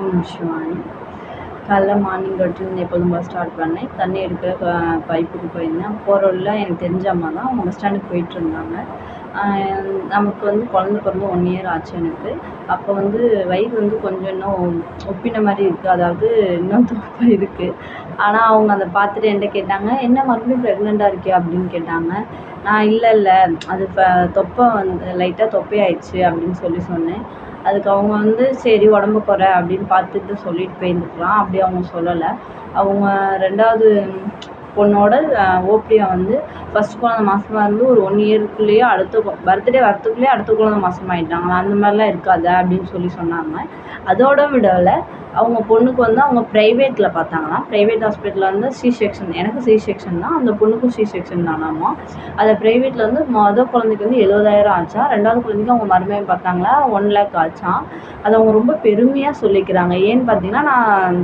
நிமிஷம். காலைல morning routine எப்போதும் போல ஸ்டார்ட் பண்ணேன். தண்ணி எடுக்க பைப்புக்கு போயிருந்தேன். போகிற வழியில எனக்கு தெரிஞ்ச அம்மா தான். அவங்க பஸ் ஸ்டாண்டுக்கு போயிட்டுருந்தாங்க. நமக்கு வந்து குழந்த பிறந்து 1 இயர் ஆச்சு எனக்கு. அப்போ வந்து வயிறு வந்து கொஞ்சம் இன்னும் ஒப்பின மாரி இருக்குது. அதாவது இன்னும் தொப்பை இருக்குது. ஆனால் அவங்க அதை பார்த்துட்டு என்கிட்ட கேட்டாங்க, "என்ன மறுபடியும் ப்ரெக்னெண்ட்டாக இருக்கியா?" அப்படின்னு கேட்டாங்க. நான் இல்ல அது தொப்பை வந்து லைட்டாக தொப்பையாயிடுச்சு அப்படின்னு சொன்னேன். அதுக்கு அவங்க வந்து சரி உடம்ப குறை அப்படின்னு பார்த்துட்டு சொல்லிட்டு போயிருந்துருக்கலாம். அப்படி அவங்க சொல்லலை. அவங்க 2வது பொண்ணோட ஓபிடியா வந்து ஃபர்ஸ்ட் குழந்த மாசமா இருந்து ஒரு 1 இயருக்குள்ளேயே அடுத்த பர்த்டே வரத்துக்குள்ளேயே அடுத்த குழந்த மாசமாயிட்டாங்களாம். அந்த மாதிரிலாம் இருக்காது அப்படின்னு சொன்னாங்க. அதோட விடலை. அவங்க பொண்ணுக்கு வந்து அவங்க ப்ரைவேட்டில் பார்த்தாங்களாம். ப்ரைவேட் ஹாஸ்பிட்டலில் வந்து சி செக்ஷன், எனக்கு சி செக்ஷன் தான், அந்த பொண்ணுக்கும் சி செக்ஷன் தானாமா. அதை ப்ரைவேட்டில் வந்து குழந்தைக்கு வந்து 70,000 ஆச்சாம். 2வது குழந்தைக்கு அவங்க மருமகன் பார்த்தாங்களா 1 லேக் ஆச்சாம். அதை அவங்க ரொம்ப பெருமையாக சொல்லிக்கிறாங்க. ஏன்னு பார்த்தீங்கன்னா, நான்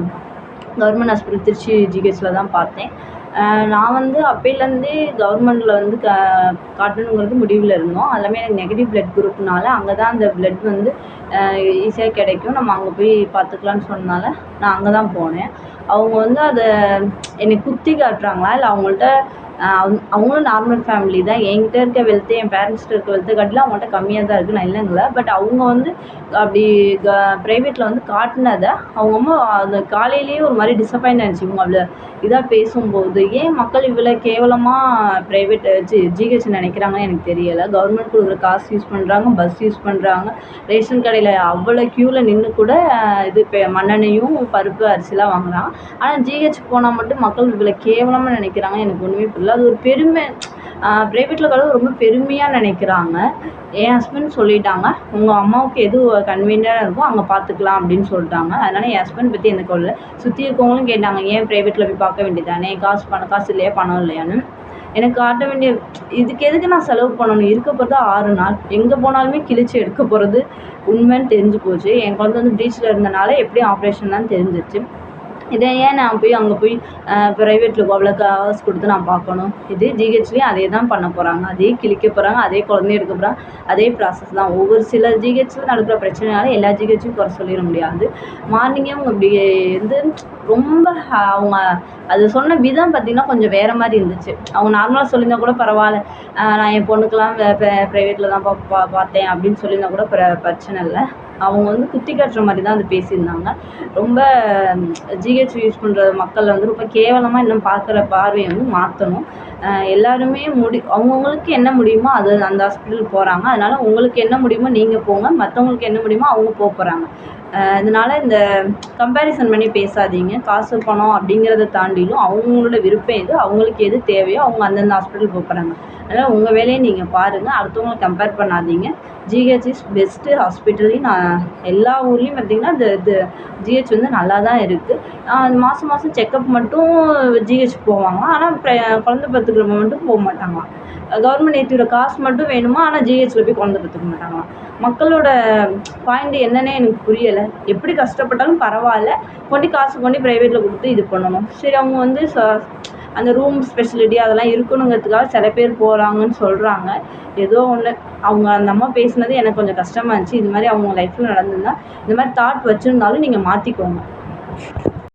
கவர்மெண்ட் ஹாஸ்பிட்டல் திருச்சி ஜிஹெச்சில் தான் பார்த்தேன். நான் வந்து அப்போலேருந்தே கவர்மெண்ட்டில் வந்து காட்டணுங்கிறது முடிவில் இருந்தோம். எல்லாமே எனக்கு நெகட்டிவ் பிளட் குரூப்னால அங்கே தான் அந்த பிளட் வந்து ஈஸியாக கிடைக்கும். நம்ம அங்கே போய் பார்த்துக்கலான்னு சொன்னனால நான் அங்கே தான் போனேன். அவங்க வந்து அதை என்னை குத்தி காட்டுறாங்களா இல்லை அவங்கள்ட்ட அவங்களும் நார்மல் ஃபேமிலி தான். என்கிட்ட இருக்க வெல்த்து என் பேரண்ட்ஸ்கிட்ட இருக்க வெல்த்தை காட்டிலும் அவங்கள்ட்ட கம்மியாக தான் இருக்குது. நான் இல்லைங்கள. பட் அவங்க வந்து அப்படி ப்ரைவேட்டில் வந்து காட்டினதை அவங்க அம்மா அந்த காலையிலேயே ஒரு மாதிரி டிசப்பாயிண்ட் ஆகிடுச்சு. இவங்க அவ்வளோ இதாக பேசும்போது ஏன் மக்கள் இவ்வளோ கேவலமாக ப்ரைவேட் ஜிஹெச் நினைக்கிறாங்கன்னு எனக்கு தெரியலை. கவர்மெண்ட் கொடுக்குற காசு யூஸ் பண்ணுறாங்க, பஸ் யூஸ் பண்ணுறாங்க, ரேஷன் கடையில் அவ்வளோ க்யூவில் நின்று கூட இது மண்ணெண்ணையும் பருப்பு அரிசிலாம் வாங்குறாங்க. ஆனால் ஜிஹெச் போனால் மட்டும் மக்கள் இவ்வளோ கேவலமாக நினைக்கிறாங்க. எனக்கு ஒன்றுமே புரியல. அது ஒரு பெருமை. ப்ரைவேட்டில் கடவுள் ரொம்ப பெருமையாக நினைக்கிறாங்க. என் ஹஸ்பண்ட் சொல்லிட்டாங்க, உங்கள் அம்மாவுக்கு எது கன்வீனியன்ட்டாக இருக்கோ அங்கே பார்த்துக்கலாம் அப்படின்னு சொல்லிட்டாங்க. அதனால் என் ஹஸ்பண்ட் பற்றி எந்த கவலை. சுற்றி இருக்கவங்களும் கேட்டாங்க, ஏன் ப்ரைவேட்டில் போய் பார்க்க வேண்டியதானே, காசு இல்லையா பணம் இல்லையான்னு. எனக்கு காட்ட வேண்டிய இதுக்கு எதுக்கு நான் செலவு பண்ணணும்? இருக்க போகிறது 6 நாள். எங்கே போனாலுமே கிழிச்சு எடுக்க போகிறது உண்மைன்னு தெரிஞ்சு போச்சு. என் குழந்தை வந்து ப்ரீச்சில் இருந்தனால எப்படியும் ஆப்ரேஷன் தான் தெரிஞ்சிச்சு. இதை ஏன் நான் அங்கே போய் ப்ரைவேட்டில் அவ்வளோ காசு கொடுத்து நான் பார்க்கணும்? இதே ஜிஹெச்லேயும் அதே தான் பண்ண போகிறாங்க. அதே கிழிக்க போகிறாங்க, அதே குழந்தைய எடுக்க போகிறாங்க, அதே ப்ராசஸ் தான். ஒவ்வொரு சில ஜிஹெச்சில் நடக்கிற பிரச்சனைனால எல்லா ஜிஹெச்சும் குறை சொல்லிட முடியாது. மார்னிங்கே அவங்க இப்படி வந்து ரொம்ப அவங்க அது சொன்ன விதம் பார்த்திங்கன்னா கொஞ்சம் வேறு மாதிரி இருந்துச்சு. அவங்க நார்மலாக சொல்லியிருந்தா கூட பரவாயில்ல, நான் என் பொண்ணுக்கெலாம் ப்ரைவேட்டில் தான் பார்த்தேன் அப்படின்னு சொல்லியிருந்தா கூட பிரச்சனை இல்லை. அவங்க வந்து குத்தி காட்டுற மாதிரி தான் அது பேசியிருந்தாங்க. ரொம்ப ஜிஹெச் யூஸ் பண்ணுற மக்கள் வந்து ரொம்ப கேவலமாக இன்னும் பார்க்குற பார்வையை வந்து மாற்றணும். எல்லாருமே அவங்கவுங்களுக்கு என்ன முடியுமோ அது அந்த ஹாஸ்பிட்டலுக்கு போகிறாங்க. அதனால் உங்களுக்கு என்ன முடியுமோ நீங்கள் போங்க, மற்றவங்களுக்கு என்ன முடியுமோ அவங்க போகிறாங்க. இதனால் இந்த கம்பேரிசன் பண்ணி பேசாதீங்க. காசு பணம் அப்படிங்கிறத தாண்டிலும் அவங்களோட விருப்பம் எது, அவங்களுக்கு எது தேவையோ அவங்க அந்தந்த ஹாஸ்பிட்டலுக்கு போகிறாங்க. அதனால் உங்கள் வேலையை நீங்கள் பாருங்கள், அடுத்தவங்களை கம்பேர் பண்ணாதீங்க. ஜிஹெச் இஸ் பெஸ்ட்டு ஹாஸ்பிட்டலையும் நான் எல்லா ஊர்லேயும் பார்த்திங்கன்னா இந்த ஜிஹெச் வந்து நல்லா தான் இருக்குது. மாதம் செக்கப் மட்டும் ஜிஹெச் போவாங்க. ஆனால் குழந்தை பெற்றுக்கிறவங்க மட்டும் போக மாட்டாங்களாம். கவர்மெண்ட் ஏற்றியோட காசு மட்டும் வேணுமா, ஆனால் ஜிஹெச்சில் போய் குழந்தை பெற்றுக்க மாட்டாங்களாம். மக்களோட பாயிண்ட் என்னன்னே எனக்கு புரியலை. எப்படி கஷ்டப்பட்டாலும் பரவாயில்ல, காசு ப்ரைவேட்டில் கொடுத்து இது பண்ணணும். சரி, அவங்க வந்து அந்த ரூம் ஸ்பெசிலிட்டி அதெல்லாம் இருக்கணுங்கிறதுக்காக சில பேர் போகிறாங்கன்னு சொல்கிறாங்க. ஏதோ ஒன்று அவங்க அந்த அம்மா பேசினது எனக்கு கொஞ்சம் கஷ்டமாக இருந்துச்சு. இது மாதிரி அவங்க லைஃப்பில் நடந்திருந்தால் இந்த மாதிரி தாட் வச்சுருந்தாலும் நீங்கள் மாற்றிக்கோங்க.